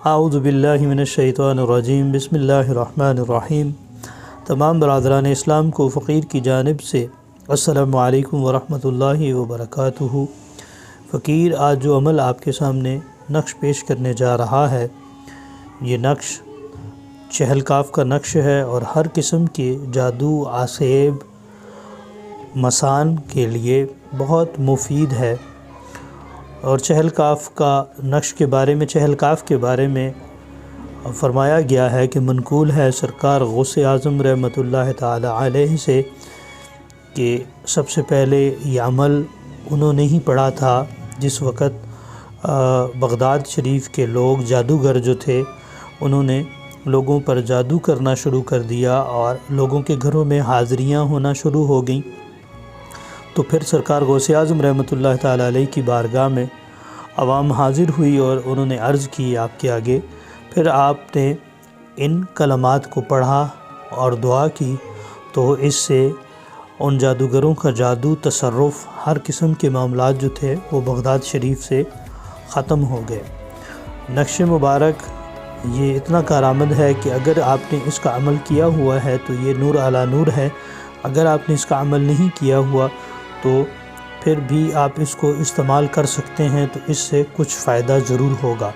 اعوذ باللہ من الشیطان الرجیم بسم اللہ الرحمن الرحیم۔ تمام برادران اسلام کو فقیر کی جانب سے السلام علیکم ورحمۃ اللہ وبرکاتہ۔ فقیر آج جو عمل آپ کے سامنے نقش پیش کرنے جا رہا ہے، یہ نقش چہل کاف کا نقش ہے اور ہر قسم کے جادو، عصیب، مسان کے لیے بہت مفید ہے۔ اور چہل کاف کا نقش کے بارے میں، چہل کاف کے بارے میں فرمایا گیا ہے کہ منقول ہے سرکار غوث اعظم رحمۃ اللہ تعالی علیہ سے کہ سب سے پہلے یہ عمل انہوں نے ہی پڑھا تھا جس وقت بغداد شریف کے لوگ، جادوگر جو تھے، انہوں نے لوگوں پر جادو کرنا شروع کر دیا اور لوگوں کے گھروں میں حاضریاں ہونا شروع ہو گئیں۔ تو پھر سرکار غوث اعظم رحمۃ اللہ تعالی علیہ کی بارگاہ میں عوام حاضر ہوئی اور انہوں نے عرض کی آپ کے آگے۔ پھر آپ نے ان کلمات کو پڑھا اور دعا کی تو اس سے ان جادوگروں کا جادو، تصرف، ہر قسم کے معاملات جو تھے وہ بغداد شریف سے ختم ہو گئے۔ نقش مبارک یہ اتنا کارآمد ہے کہ اگر آپ نے اس کا عمل کیا ہوا ہے تو یہ نور علی نور ہے۔ اگر آپ نے اس کا عمل نہیں کیا ہوا تو پھر بھی آپ اس کو استعمال کر سکتے ہیں، تو اس سے کچھ فائدہ ضرور ہوگا۔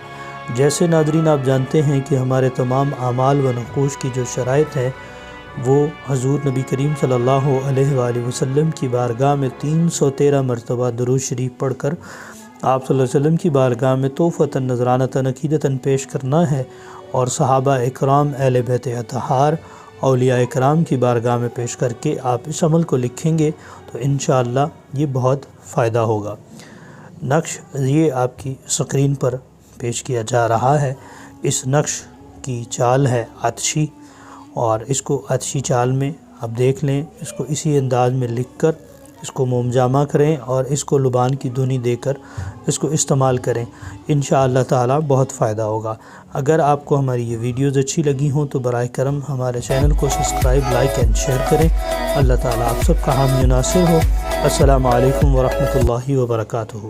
جیسے ناظرین آپ جانتے ہیں کہ ہمارے تمام اعمال و نقوش کی جو شرائط ہے وہ حضور نبی کریم صلی اللہ علیہ وآلہ وسلم کی بارگاہ میں 313 مرتبہ درود شریف پڑھ کر آپ صلی اللہ علیہ وسلم کی بارگاہ میں توفۃ نذرانۃ عقیدۃ پیش کرنا ہے، اور صحابہ اکرام، اہل بیت اطہار، اولیاء اکرام کی بارگاہ میں پیش کر کے آپ اس عمل کو لکھیں گے تو انشاءاللہ یہ بہت فائدہ ہوگا۔ نقش یہ آپ کی اسکرین پر پیش کیا جا رہا ہے۔ اس نقش کی چال ہے آتشی، اور اس کو آتشی چال میں آپ دیکھ لیں، اس کو اسی انداز میں لکھ کر اس کو موم جامہ کریں اور اس کو لبان کی دھنی دے کر اس کو استعمال کریں، انشاءاللہ تعالی بہت فائدہ ہوگا۔ اگر آپ کو ہماری یہ ویڈیوز اچھی لگی ہوں تو برائے کرم ہمارے چینل کو سبسکرائب، لائک اینڈ شیئر کریں۔ اللہ تعالی آپ سب کا حامی و ناصر ہو۔ السلام علیکم ورحمۃ اللہ وبرکاتہ۔